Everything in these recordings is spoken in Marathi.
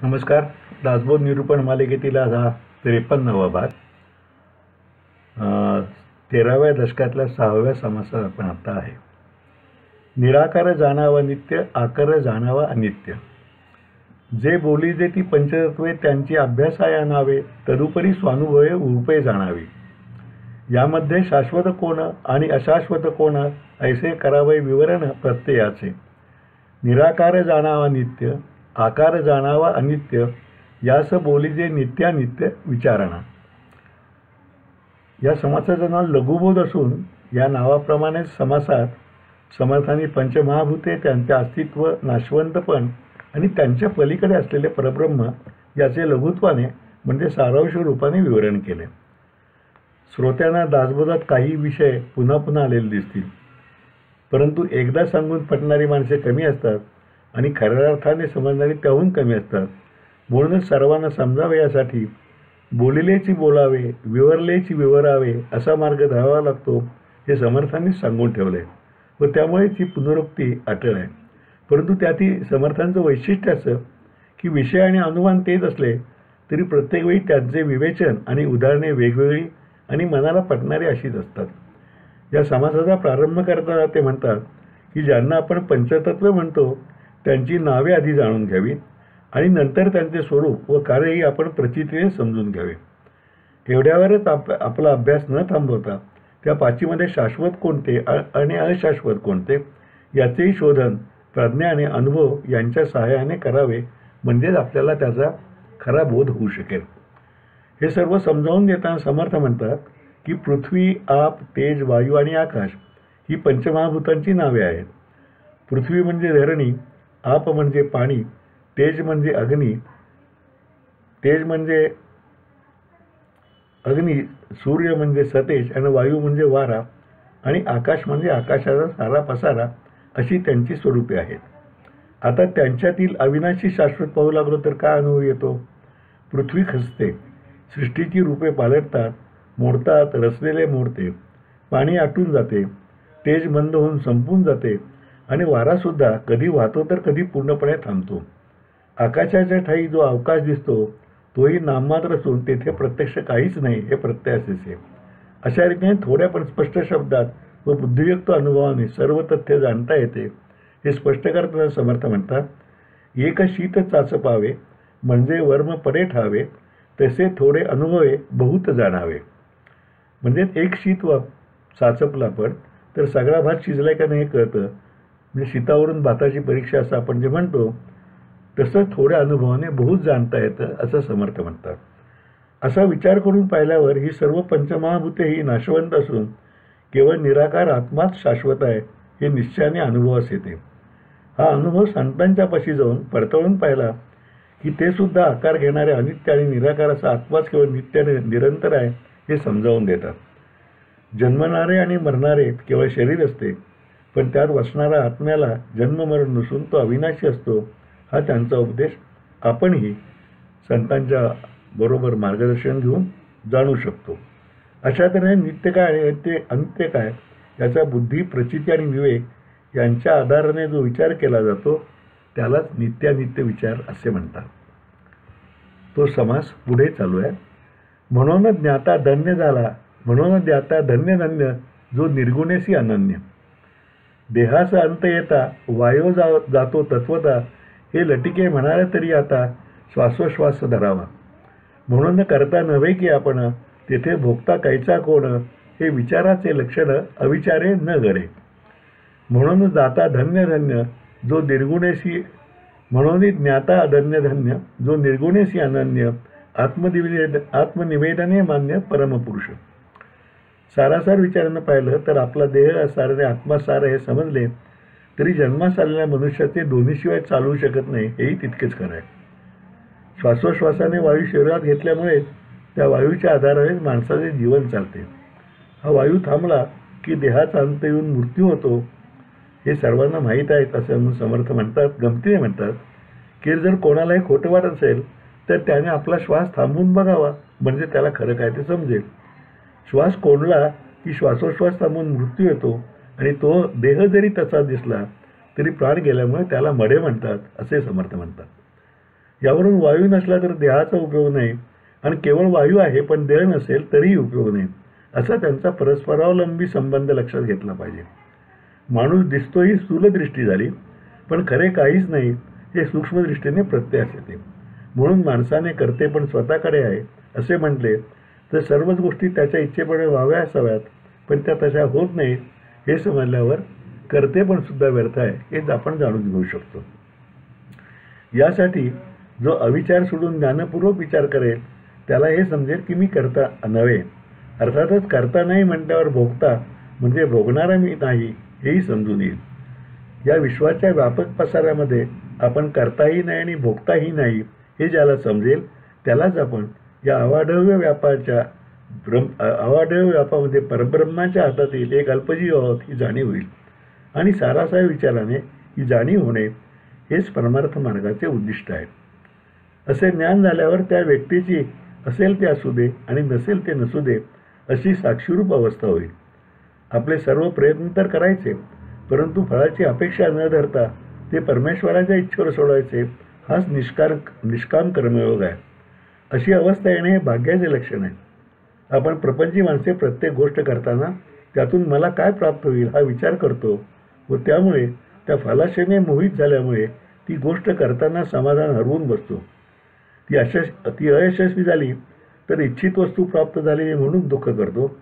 नमस्कार. दासबोध निरूपण मालिकेतील हा 53वा भाग. 13व्या दशकातल्या 6व्या समासात आपण आता आहे. निराकार जाणावा नित्य, आकार जाणावा अनित्य. जे बोलीजे ती पंचतत्वे त्यांची अभ्यासाया नावे, तदुपरी स्वानुभवे रूपे जाणावी. यामध्ये शाश्वत कोण आणि अशाश्वत कोण, ऐसे करावे विवरण प्रत्ययाचे. निराकार जाणावा नित्य, आकार जाणावा अनित्य, यास बोलीजे नित्यानित्य विचारणा. या समासाचं नाव लघुबोध असून या नावाप्रमाणेच समासात समर्थांनी पंचमहाभूते, त्यांचे अस्तित्व, नाशवंतपण आणि त्यांच्या पलीकडे असलेले परब्रह्म याचे लघुत्वाने म्हणजे सारांश रूपाने विवरण केले. श्रोत्यांना दासबोधात काही विषय पुन्हा पुन्हा आलेले दिसतील, परंतु एकदा सांगून पटणारी माणसे कमी असतात आणि खऱ्या अर्थाने समजणारी त्याहून कमी असतात. म्हणूनच सर्वांना समजावे यासाठी बोलिलेची बोलावे, विवरलेची विवरावे असा मार्ग धरावा लागतो हे समर्थांनी सांगून ठेवले व त्यामुळे ती पुनरुक्ती अटळ आहे. परंतु त्यातील समर्थांचं वैशिष्ट्य असं की विषय आणि अनुमान तेच असले तरी प्रत्येक वेळी त्यांचे विवेचन आणि उदाहरणे वेगवेगळी आणि मनाला पटणारी अशीच असतात. या समासाचा प्रारंभ करताना ते म्हणतात की ज्यांना आपण पंचतत्व म्हणतो त्यांची नावे आधी जाणून घ्यावीत आणि नंतर त्यांचे स्वरूप व कार्यही आपण प्रचितीने समजून घ्यावे. एवढ्यावरच आपला अभ्यास न थांबवता त्या पाचीमध्ये शाश्वत कोणते आणि अशाश्वत कोणते याचेही शोधन प्रज्ञा आणि अनुभव यांच्या सहाय्याने करावे, म्हणजेच आपल्याला त्याचा खरा बोध होऊ शकेल. हे सर्व समजावून देताना समर्थ म्हणतात की पृथ्वी, आप, तेज, वायू आणि आकाश ही पंचमहाभूतांची नावे आहेत. पृथ्वी म्हणजे धरणी, आप म्हणजे पाणी, तेज म्हणजे अग्नी, सूर्य म्हणजे सतेज आणि वायू म्हणजे वारा आणि आकाश म्हणजे आकाशाचा सारा पसारा अशी त्यांची स्वरूपे आहेत. आता त्यांच्यातील अविनाशी शाश्वत पाहू लागलो तर काय अनुभव येतो? पृथ्वी खचते, सृष्टीची रूपे पालटतात, मोडतात, रचलेले मोडते, पाणी आटून जाते, तेज मंद होऊन संपून जाते आणि वारासुद्धा कधी वाहतो तर कधी पूर्णपणे थांबतो. आकाशाच्या ठाई जो अवकाश दिसतो तोही नाममात्र असून तेथे प्रत्यक्ष काहीच नाही हे प्रत्ययासेच आहे. अशा रीतीने थोड्या पण स्पष्ट शब्दात व बुद्धियुक्त अनुभवाने सर्व तथ्य जाणता येते. हे स्पष्ट करताना समर्थ म्हणतात, एक शीत चाचपावे म्हणजे वर्म पडे ठावे, तसे थोडे अनुभवे बहुत जाणावे. म्हणजे एक शीत चाचपला पण तर सगळा भात शिजलाय का नाही हे कळतं. म्हणजे शीतावरून भाताची परीक्षा असं आपण जे म्हणतो तसं थोड्या अनुभवाने बहुत जाणता येतं असं समर्थ म्हणतात. असा विचार करून पाहिल्यावर ही सर्व पंचमहाभूते ही नाशवंत असून केवळ निराकार आत्माच शाश्वत आहे हे निश्चयाने अनुभवास येते. हा अनुभव संतांच्या पाशी जाऊन पडताळून पाहिला की ते सुद्धा आकार घेणारे अनित्य आणि निराकार असा आत्माच केवळ नित्य निरंतर आहे हे समजावून देतात. जन्मणारे आणि मरणारे केवळ शरीर असते, पण त्यात वसणारा आत्म्याला जन्ममरण नसून तो अविनाशी असतो हा त्यांचा उपदेश आपणही संतांच्या बरोबर मार्गदर्शन घेऊन जाणू शकतो. अशा तऱ्हेने नित्य काय आणि अंत्य काय याचा बुद्धी, प्रचिती आणि विवेक यांच्या आधाराने जो विचार केला जातो त्यालाच नित्यानित्य विचार असे म्हणतात. तो समास पुढे चालू आहे. म्हणून ज्ञाता धन्य झाला, म्हणून ज्ञाता धन्य धन्य जो निर्गुणेसी अनन्य. देहाचा अंत येता वायो जातो तत्वता, हे लटिके म्हणाले तरी आता श्वासोश्वास धरावा. म्हणून करता नव्हे की आपण तेथे भोगता कायचा कोण, हे विचाराचे लक्षण अविचारे न घडे. म्हणून जाता धन्य धन्य जो निर्गुणेशी, म्हणून ज्ञाता धन्य धन्य जो निर्गुणेशी अनन्य, आत्मनिवेदने मान्य परमपुरुष. सारासार विचारानं पाहिलं तर आपला देह सार आत्मा सार हे समजले तरी जन्मास आलेल्या मनुष्याचे दोन्हीशिवाय चालू शकत नाही हेही तितकेच खरं आहे. श्वासोश्वासाने वायू शरीरात घेतल्यामुळे त्या वायूच्या आधाराने माणसाचे जीवन चालते. हा वायू थांबला की देहाचा अंत येऊन मृत्यू होतो हे सर्वांना माहीत आहेत असं समर्थ म्हणतात. गमतीने म्हणतात की जर कोणालाही खोटं वाटत असेल तर त्याने आपला श्वास थांबवून बघावा, म्हणजे त्याला खरं काय ते समजेल. श्वास कोंडला की श्वासोश्वास थांबून मृत्यू येतो आणि तो देह जरी तसा दिसला तरी प्राण गेल्यामुळे त्याला मडे म्हणतात असे समर्थ म्हणतात. यावरून वायू नसला तर देहाचा उपयोग नाही आणि केवळ वायू आहे पण देह नसेल तरीही उपयोग नाही, असा त्यांचा परस्परावलंबी संबंध लक्षात घेतला पाहिजे. माणूस दिसतो ही स्थूलदृष्टी झाली, पण खरे काहीच नाही हे सूक्ष्मदृष्टीने प्रत्ययास येते. म्हणून माणसाने करते पण स्वतःकडे आहे असे म्हटले तर सर्वच गोष्टी त्याच्या इच्छेप्रमाणे व्हाव्या असाव्यात, पण त्या तशा होत नाहीत हे समजल्यावर करते पण सुद्धा व्यर्थ आहे हेच आपण जाणून घेऊ शकतो. यासाठी जो अविचार सोडून ज्ञानपूर्वक विचार करेल त्याला हे समजेल की मी करता नव्हे, अर्थातच करता नाही म्हटल्यावर भोगता म्हणजे भोगणारा मी नाही हेही समजून येईल. या विश्वाच्या व्यापक पसाऱ्यामध्ये आपण करताही नाही आणि भोगताही नाही हे ज्याला समजेल त्यालाच आपण या अवाढव्य व्यापामध्ये परब्रह्माच्या हातातील एक अल्पजीव आहोत ही जाणीव होईल आणि सारासार विचाराने ही जाणीव होणे हेच परमार्थ मार्गाचे उद्दिष्ट आहे. असे ज्ञान झाल्यावर त्या व्यक्तीची असेल ते असू दे आणि नसेल ते नसू दे अशी साक्षीरूप अवस्था होईल. आपले सर्व प्रयत्न तर करायचे, परंतु फळाची अपेक्षा न धरता ते परमेश्वराच्या इच्छेवर सोडायचे हाच निष्काम कर्मयोग आहे. अशी अवस्था येणे हे भाग्याचे लक्षण आहे. आपण प्रपंची माणसे प्रत्येक गोष्ट करताना त्यातून मला काय प्राप्त होईल हा विचार करतो व त्यामुळे त्या फलाशेने मोहित झाल्यामुळे ती गोष्ट करताना समाधान हरवून बसतो. ती अयशस्वी झाली तर इच्छित वस्तू प्राप्त झाली म्हणून दुःख करतो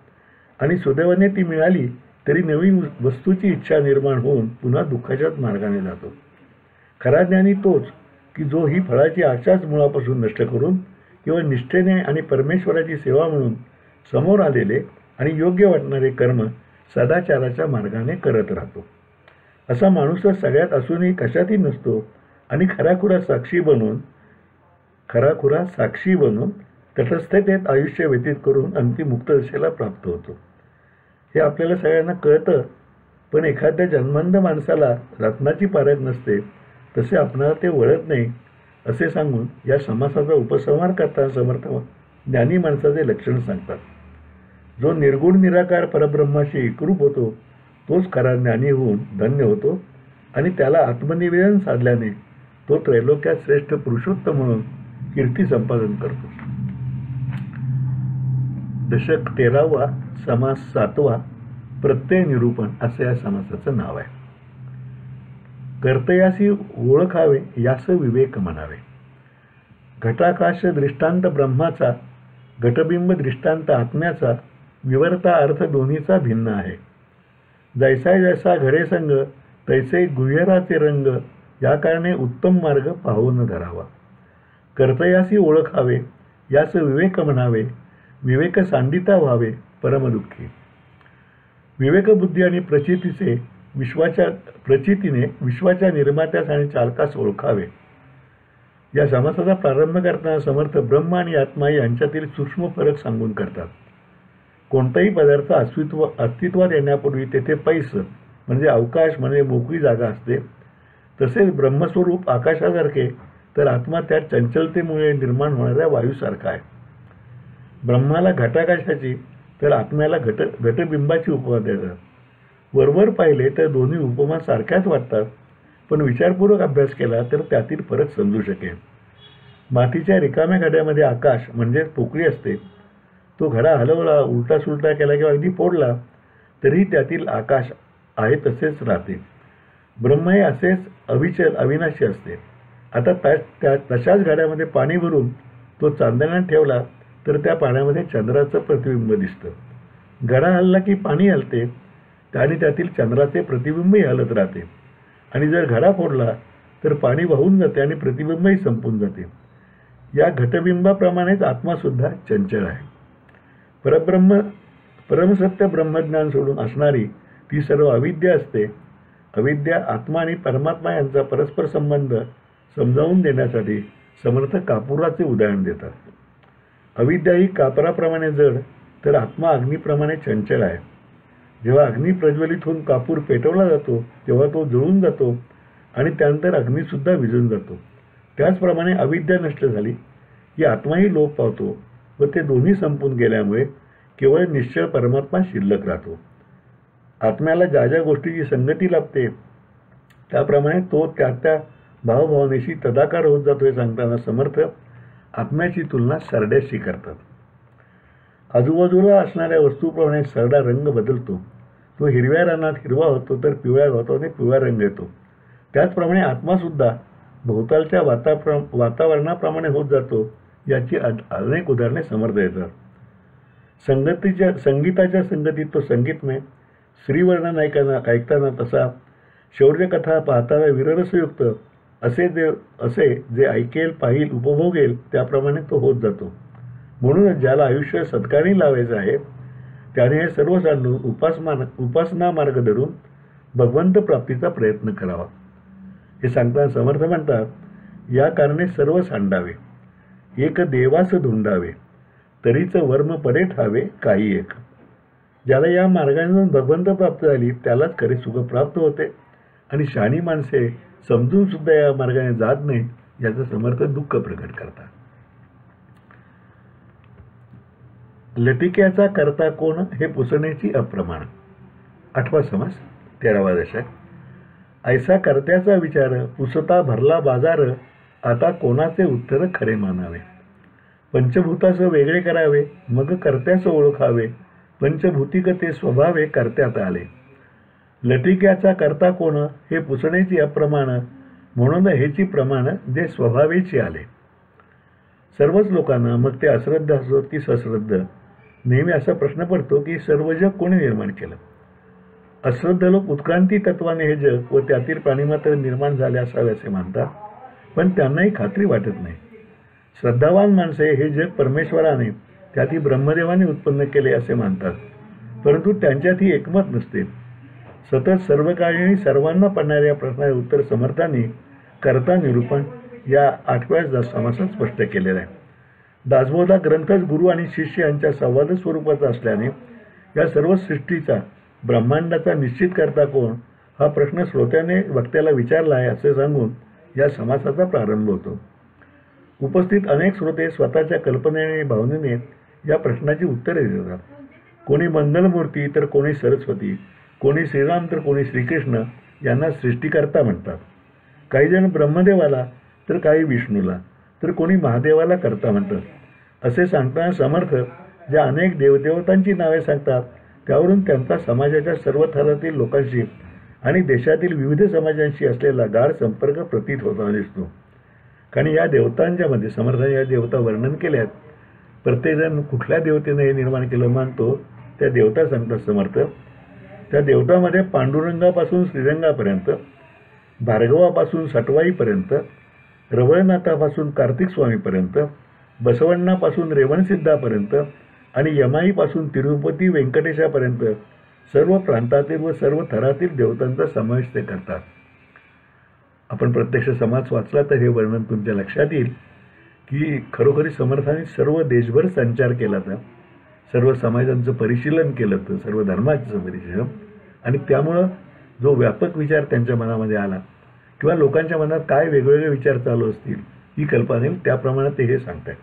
आणि सुदैवाने ती मिळाली तरी नवीन वस्तूची इच्छा निर्माण होऊन पुन्हा दुःखाच्याच मार्गाने जातो. खरा ज्ञानी तोच की जो ही फळाची आशाच मुळापासून नष्ट करून केवळ निष्ठेने आणि परमेश्वराची सेवा म्हणून समोर आलेले आणि योग्य वाटणारे कर्म सदाचाराच्या मार्गाने करत राहतो. असा माणूसच सगळ्यात असूनही कशातही नसतो आणि खराखुरा साक्षी बनून तटस्थतेत आयुष्य व्यतीत करून अंतिम मुक्त दशेला प्राप्त होतो. हे आपल्याला सगळ्यांना कळतं, पण एखाद्या जन्मंद माणसाला रत्नाची पारख नसते तसे आपणाला ते वळत नाही असे सांगून या समासाचा उपसंहार करताना समर्थ ज्ञानी माणसाचे लक्षण सांगतात. जो निर्गुण निराकार परब्रह्माशी एकरूप होतो तोच खरा ज्ञानी होऊन धन्य होतो आणि त्याला आत्मनिवेदन साधल्याने तो त्रैलोक्यात श्रेष्ठ पुरुषोत्तम म्हणून कीर्ती संपादन करतो. दशक 13वा समास 7वा प्रत्यय निरूपण असे या समासाचं नाव आहे. कर्तयासी ओळखावे यास विवेक म्हणावे. घटाकाश दृष्टांत ब्रह्माचा, घटबिंब दृष्टांत आत्म्याचा, विवर्ता अर्थ दोन्हीचा भिन्न आहे. जैसा जैसा घडे संग तैसे गुह्यराचे रंग, या कारणे उत्तम मार्ग पाहून धरावा. कर्तयासी ओळखावे यास विवेक म्हणावे. विवेक सांडिता व्हावे परमदुःखी. विवेकबुद्धी आणि प्रचितीने विश्वाच्या निर्मात्यास आणि चालकास ओळखावे. या समासाचा प्रारंभ करताना समर्थ ब्रह्म आणि आत्मा यांच्यातील सूक्ष्म फरक सांगून करतात. कोणताही पदार्थ अस्तित्वात येण्यापूर्वी तेथे पैस म्हणजे अवकाश म्हणजे मोकळी जागा असते. तसेच ब्रह्मस्वरूप आकाशासारखे तर आत्मा त्या चंचलतेमुळे निर्माण होणाऱ्या वायूसारखा आहे. ब्रह्माला घटाकाशाची तर आत्म्याला घटबिंबाची उपमा देतात. वरवर पाहिले तर दोन्ही उपमा सारख्याच वाटतात, पण विचारपूर्वक अभ्यास केला तर त्यातील फरक समजू शकेल. मातीच्या रिकाम्या घड्यामध्ये आकाश म्हणजे पोकळी असते. तो घडा हलवला, उलटा सुलटा केला किंवा अगदी फोडला तरीही त्यातील आकाश आहे तसेच राहते. ब्रह्म हे असेच अविचल अविनाशी असते. आता तशाच घड्यामध्ये पाणी भरून तो चांदण्यात ठेवला तर त्या पाण्यामध्ये चंद्राचं प्रतिबिंब दिसतं. घडा हलला की पाणी हलते आणि त्यातील चंद्राचे प्रतिबिंबही हलत राहते. आणि जर घडा फोडला तर पाणी वाहून जाते आणि प्रतिबिंबही संपून जाते. या घटबिंबाप्रमाणेच आत्मासुद्धा चंचल आहे. परमसत्य ब्रह्मज्ञान सोडून असणारी ती सर्व अविद्या असते. अविद्या आत्मा आणि परमात्मा यांचा परस्पर संबंध समजावून देण्यासाठी समर्थ कापुराचे उदाहरण देतात. अविद्या ही कापराप्रमाणे जड तर आत्मा अग्नीप्रमाणे चंचल आहे. जेव्हा अग्नी प्रज्वलित होऊन कापूर पेटवला जातो तेव्हा तो जळून जातो आणि त्यानंतर अग्नीसुद्धा विझून जातो. त्याचप्रमाणे अविद्या नष्ट झाली की आत्माही लोप पावतो व ते दोन्ही संपून गेल्यामुळे केवळ निश्चळ परमात्मा शिल्लक राहतो. आत्म्याला ज्या ज्या गोष्टीची संगती लाभते त्याप्रमाणे तो त्या भावभावनेशी तदाकार होत जातो हे सांगताना समर्थ आत्म्याची तुलना सरड्याशी करतात. आजूबाजूला असणाऱ्या वस्तूप्रमाणे सरडा रंग बदलतो. तो हिरव्या रानात हिरवा होतो तर पिवळ्या होतो आणि पिवळा रंग येतो. त्याचप्रमाणे आत्मासुद्धा भोवतालच्या वातावरणाप्रमाणे होत जातो. याची अनेक उदाहरणे समर्थ येतात. संगीताच्या संगतीत तो संगीतमय, श्रीवर्णन ऐकताना तसा, शौर्यकथा पाहताना वीररसयुक्त, असे जे ऐकेल, पाहिल, उपभोगेल त्याप्रमाणे तो होत जातो. म्हणूनच ज्याला आयुष्य सत्कारणी लावायचं आहे त्याने हे सर्व सांडून उपासना मार्ग धरून भगवंत प्राप्तीचा प्रयत्न करावा. हे सांगताना समर्थ म्हणतात, या कारणे सर्व सांडावे, एक देवास धुंडावे, तरीच वर्म पडे ठावे काही एक. ज्याला या मार्गाने भगवंत प्राप्त झाली त्यालाच खरे सुख प्राप्त होते आणि शहाणी माणसे समजून सुद्धा या मार्गाने जात नाहीत याचं समर्थ दुःख प्रकट करतात. लटिक्याचा करता कोण हे पुसण्याची अप्रमाण. 8वा समास 13वा दशक. ऐसा करत्याचा विचार पुसता भरला बाजार, आता कोणाचे उत्तर खरे मानावे. पंचभूतास वेगळे करावे मग कर्त्यास ओळखावे, पंचभूतिक ते स्वभावे कर्त्यात आले. लटिक्याचा करता कोण हे पुसण्याची अप्रमाण, म्हणून हेची प्रमाण जे स्वभावेची आले. सर्वच लोकांना, मग ते अश्रद्ध असो की सश्रद्ध, नेहमी असा प्रश्न पडतो की सर्व जग कोणी निर्माण केलं. अश्रद्ध लोक उत्क्रांती तत्वाने हे जग व त्यातील प्राणीमात्र निर्माण झाले असावे असे मानतात, पण त्यांनाही खात्री वाटत नाही. श्रद्धावान माणसे हे जग परमेश्वराने, त्यातही ब्रह्मदेवाने उत्पन्न केले असे मानतात, परंतु त्यांच्यातही एकमत नसते. सतत सर्वकाळी सर्वांना पडणाऱ्या प्रश्नाचे उत्तर समर्थांनी कर्ता निरूपण या 8व्या समासात स्पष्ट केलेलं आहे. दासबोधा ग्रंथच गुरु आणि शिष्य यांच्या संवाद स्वरूपाचा असल्याने या सर्व सृष्टीचा, ब्रह्मांडाचा निश्चित करता कोण हा प्रश्न श्रोत्याने वक्त्याला विचारला आहे असे सांगून या समासाचा प्रारंभ होतो. उपस्थित अनेक श्रोते स्वतःच्या कल्पनेने भावनेने या प्रश्नाची उत्तरे देतात. कोणी मंगलमूर्ती तर कोणी सरस्वती, कोणी श्रीराम तर कोणी श्रीकृष्ण यांना सृष्टिकर्ता म्हणतात. काही जण ब्रह्मदेवाला तर काही विष्णूला तर कोणी महादेवाला कर्ता म्हणतात. असे सांगताना समर्थ ज्या अनेक देवदेवतांची नावे सांगतात त्यावरून त्यांचा समाजाच्या सर्व थरातील लोकांशी आणि देशातील विविध समाजांशी असलेला गाढ संपर्क प्रतीत होताना दिसतो. कारण या देवतांच्या मध्ये समर्थाने या देवता वर्णन केल्यात. प्रत्येकजण कुठल्या देवतेने हे निर्माण केलं मानतो त्या देवता सांगतात समर्थ. त्या देवतामध्ये पांडुरंगापासून श्रीरंगापर्यंत, भार्गवापासून सटवाईपर्यंत, रवळनाथापासून कार्तिक स्वामीपर्यंत, बसवण्णापासून रेवणसिद्धापर्यंत आणि यमाईपासून तिरुपती व्यंकटेशापर्यंत सर्व प्रांतातील व सर्व थरातील देवतांचा समावेश ते करतात. आपण प्रत्यक्ष समाज वाचला तर हे वर्णन तुमच्या लक्षात येईल की खरोखरी समर्थांनी सर्व देशभर संचार केला तर, सर्व समाजांचं परिशीलन केलं तर, सर्व धर्माचं परिशीलन, आणि त्यामुळं जो व्यापक विचार त्यांच्या मनामध्ये आला किंवा लोकांच्या मनात काय वेगवेगळे विचार चालू असतील ही कल्पना येईल त्याप्रमाणे ते हे सांगतात.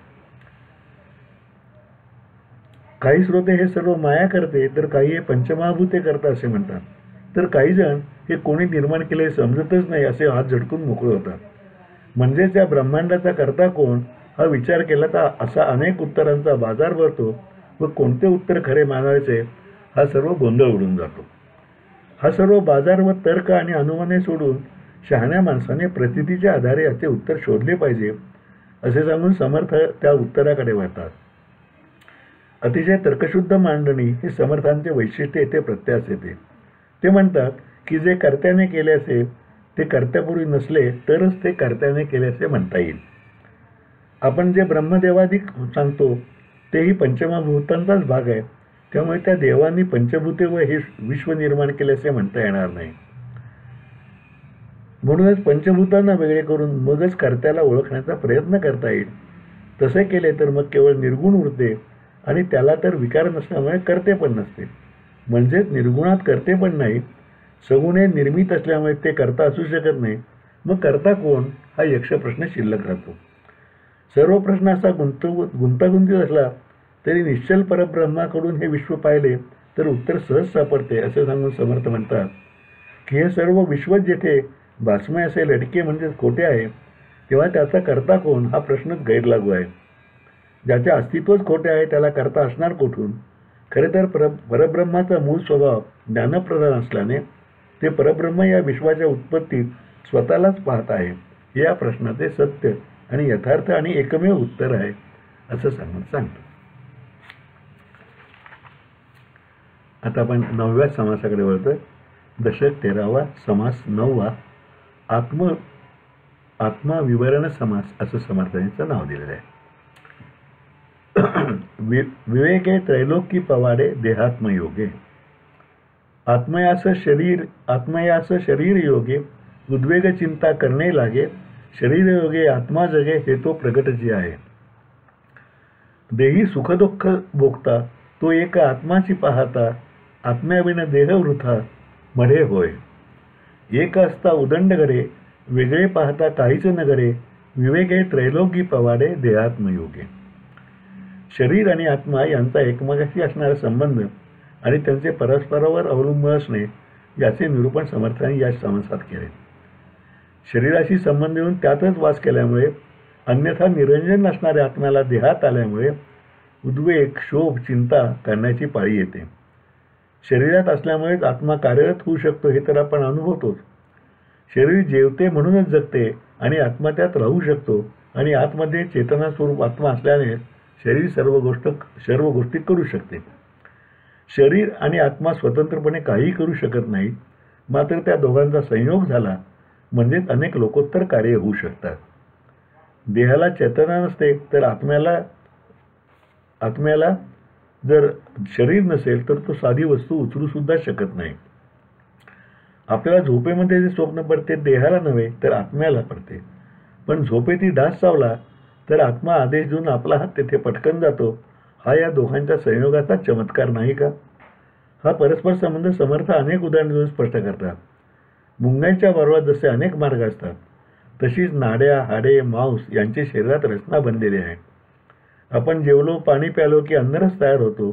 काही श्रोते हे सर्व माया करते तर काही हे पंचमहाभूते करता असे म्हणतात, तर काही जण हे कोणी निर्माण केले समजतच नाही असे हात झटकून मोकळे होतात. म्हणजेच या ब्रह्मांडाचा करता कोण हा विचार केला तर असा अनेक उत्तरांचा बाजार भरतो व कोणते उत्तर खरे मानायचे हा सर्व गोंधळ उडून जातो. हा सर्व बाजार व तर्क आणि अनुमाने सोडून शहाण्या माणसाने प्रतीतीच्या आधारे याचे उत्तर शोधले पाहिजे असे सांगून समर्थ त्या उत्तराकडे वळतात. अतिशय तर्कशुद्ध मांडणी हे समर्थांचे वैशिष्ट्य येथे प्रत्यास येते. ते म्हणतात की जे कर्त्याने केले असेल ते कर्त्यापूर्वी नसले तरच ते कर्त्याने केले असे म्हणता येईल. आपण जे ब्रह्मदेवादिक सांगतो तेही पंचमहाभूतांचाच भाग आहे, त्यामुळे त्या देवांनी पंचभूते व हे विश्व निर्माण केले असे म्हणता येणार नाही. म्हणूनच पंचभूतांना वेगळे करून मगच कर्त्याला ओळखण्याचा प्रयत्न करता येईल. तसे केले तर मग केवळ निर्गुण उरते आणि त्याला तर विकार नसल्यामुळे कर्ते पण नसते. म्हणजेच निर्गुणात कर्ते पण नाही, सगुणे निर्मित असल्यामुळे ते कर्ता असू शकत नाही. मग कर्ता कोण हा यक्ष प्रश्न शिल्लक राहतो. सर्व प्रश्न असा गुंतागुंतीत असला तरी निश्चल परब्रह्माकडून हे विश्व पाहिले तर उत्तर सहज सापडते असे सांगून समर्थ म्हणतात की हे सर्व विश्व जेथे भासमय असे लटके म्हणजेच खोटे आहे, तेव्हा त्याचा करता कोण हा प्रश्नच गैरलागू आहे. ज्याचे अस्तित्वच खोटे आहे त्याला करता असणार कोठून? खरे तर परब्रह्माचा मूळ स्वभाव ज्ञानप्रधान असल्याने ते परब्रह्म या विश्वाच्या उत्पत्तीत स्वतःलाच पाहत आहे. हे या प्रश्नाचे सत्य आणि यथार्थ आणि एकमेव उत्तर आहे असं सांगतो. आता आपण 9व्या समासाकडे वळतोय. दशक 13वा, समास 9वा, आत्मा विवरण समास असं समर्थांचं नाव दिलेलं आहे. विवेके त्रैलोकी पवाडे देहात्मयोगे, आत्मयास शरीर योगे उद्वेग चिंता करणे लागे, शरीर योगे आत्मा जगे हे तो प्रगट जे आहे. देही सुखदुःख भोगता तो एक आत्माची पाहता, आत्म्याविन देह वृथा मढे होय. एक असता उदंड घडे वेगळे पाहता काहीच न घडे, विवेके त्रैलोकी पवाडे देहात्मयोगे. शरीर आणि आत्मा यांचा एकमेकाशी असणारा संबंध आणि त्यांचे परस्परावर अवलंबून असणे याचे निरूपण समर्थांनी या समासात केले. शरीराशी संबंध येऊन त्यातच वास केल्यामुळे अन्यथा निरंजन नसणाऱ्या आत्म्याला देहात आल्यामुळे उद्वेग, शोभ, चिंता करण्याची पाळी येते. शरीरात असल्यामुळेच आत्मा कार्यरत होऊ शकतो हे तर आपण अनुभवतोच. शरीर जेवते म्हणूनच जगते आणि आत्मा त्यात राहू शकतो आणि आतमध्ये चेतना स्वरूप आत्मा असल्याने शरीर सर्व गोष्टी करू शकते. शरीर आणि आत्मा स्वतंत्रपणे काहीही करू शकत नाहीत. मात्र त्या दोघांचा संयोग झाला म्हणजेच अनेक लोकोत्तर कार्य होऊ शकतात. देहाला चेतना नसते तर आत्म्याला जर शरीर नसेल तर तो साधी वस्तू उचलू सुद्धा शकत नाही. आपल्याला झोपेमध्ये जे स्वप्न पडते देहाला नव्हे तर आत्म्याला पडते. पण झोपेती डास चावला तर आत्मा आदेश देऊन आपला हात तेथे पटकन जातो. हा या दोघांच्या संयोगाचा चमत्कार नाही का? हा परस्पर संबंध समर्थ अनेक उदाहरणे देऊन स्पष्ट करतात. मुंग्यांच्या वारुळात जसे अनेक मार्ग असतात तशीच नाड्या, हाडे, मांस यांची शरीरात रचना बनलेली आहे. आपण जेवलो, पाणी प्यालो की अन्नरस तयार होतो.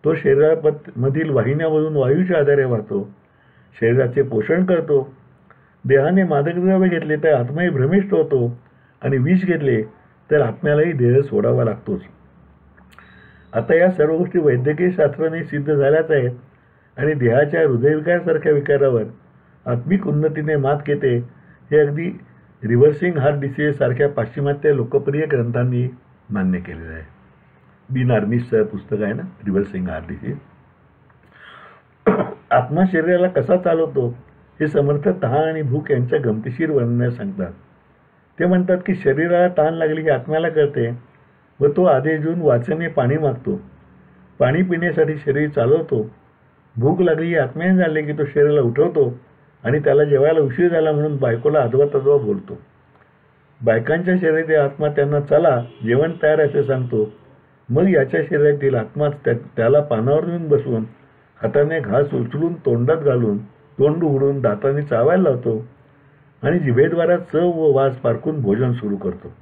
तो शरीरामधील वाहिन्यामधून वायूच्या आधारे वाहतो. शरीराचे पोषण करतो. देहाने मादक द्रव्य घेतले तर आत्माही भ्रमिष्ट होतो आणि विष घेतले तर आत्म्यालाही देह सोडावा लागतोच. आता या सर्व गोष्टी वैद्यकीय शास्त्राने सिद्ध झाल्याच आहेत आणि देहाच्या हृदयविकारसारख्या विकारावर आत्मिक उन्नतीने मात घेते हे अगदी रिव्हर्सिंग हार्ट डिसीज सारख्या पाश्चिमात्य लोकप्रिय ग्रंथांनी मान्य केलेलं आहे. बी नार्निसचं पुस्तक आहे ना, रिव्हर्सिंग हार्ट डिसीज. आत्मा शरीराला कसा चालवतो हे समर्थ तहान आणि भूक यांच्या गमतीशीर वर्णने सांगतात. ते म्हणतात की शरीराला तहान लागली की आत्म्याला कळते व तो आदेश देऊन वाचने पाणी मागतो. पाणी पिण्यासाठी शरीर चालवतो. भूक लागली की आत्म्याने जाणले की तो शरीराला उठवतो आणि त्याला जेवायला उशीर झाला म्हणून बायकोला अदवा बोलतो. बायकांच्या शरीरातील आत्मा त्यांना चला जेवण तयार असे सांगतो. मग याच्या शरीरातील आत्मा त्याला पानावर नेऊन बसवून हाताने घास उचलून तोंडात घालून तोंड उघडून दाताने चावायला लावतो आणि जिभेद्वारा चव व वास पारखून भोजन सुरू करतो.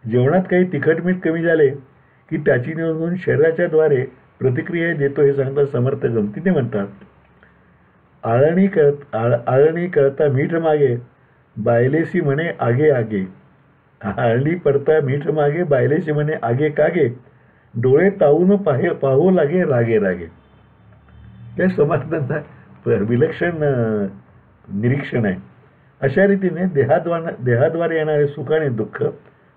जेवणात काही तिखट मीठ कमी झाले की त्याची नोंद शरीराच्या द्वारे प्रतिक्रिया देतो हे सांगता समर्थ गमतीने म्हणतात. आळणी करता मीठ मागे बायलेसी म्हणे आगे आगे, आळणी पडता मीठ मागे बायलेसी म्हणे आगे कागे, डोळे तावून पाहू लागे रागे रागे. त्या समर्थांचा विलक्षण निरीक्षण आहे. अशा रीतीने देहाद्वारे येणारे सुख आणि दुःख,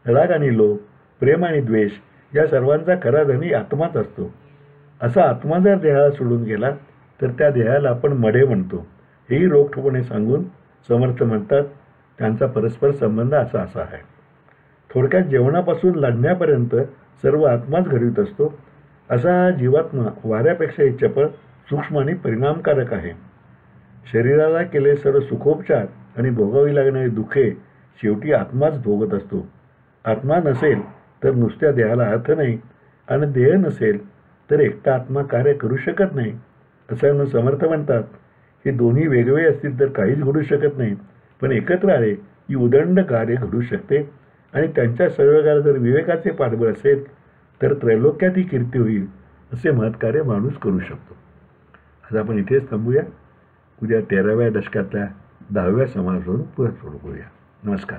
राग आणि लोभ, प्रेम आणि द्वेष या सर्वांचा खरा धनी आत्माच असतो. असा आत्मा जर देहाला सोडून गेला तर त्या देहाला आपण मढे म्हणतो. हेही रोखठोकपणे सांगून समर्थ म्हणतात त्यांचा परस्पर संबंध असा आहे. थोडक्यात जेवणापासून लढण्यापर्यंत सर्व आत्माच घडवीत असतो. असा हा जीवात्मा वाऱ्यापेक्षाही चपळ, सूक्ष्म आणि परिणामकारक आहे. शरीराला केले सर्व सुखोपचार आणि भोगावी लागणारी दुःखे शेवटी आत्माच भोगत असतो. आत्मा नसेल तर नुसत्या देहाला अर्थ नाही आणि देह नसेल तर एकटा आत्मा कार्य करू शकत नाही. असं समर्थ म्हणतात हे दोन्ही वेगवेगळे असतील तर काहीच घडू शकत नाही, पण एकत्र आले की उदंड कार्य घडू शकते आणि त्यांच्या संयोगाला जर विवेकाचे पाठबळ असेल तर त्रैलोक्यात ही कीर्ती होईल असे महत्कार्य माणूस करू शकतो. आज आपण इथेच थांबूया. उद्या 13व्या दशकातल्या 10व्या समाजापासून पुढे सुरू करूया. नमस्कार.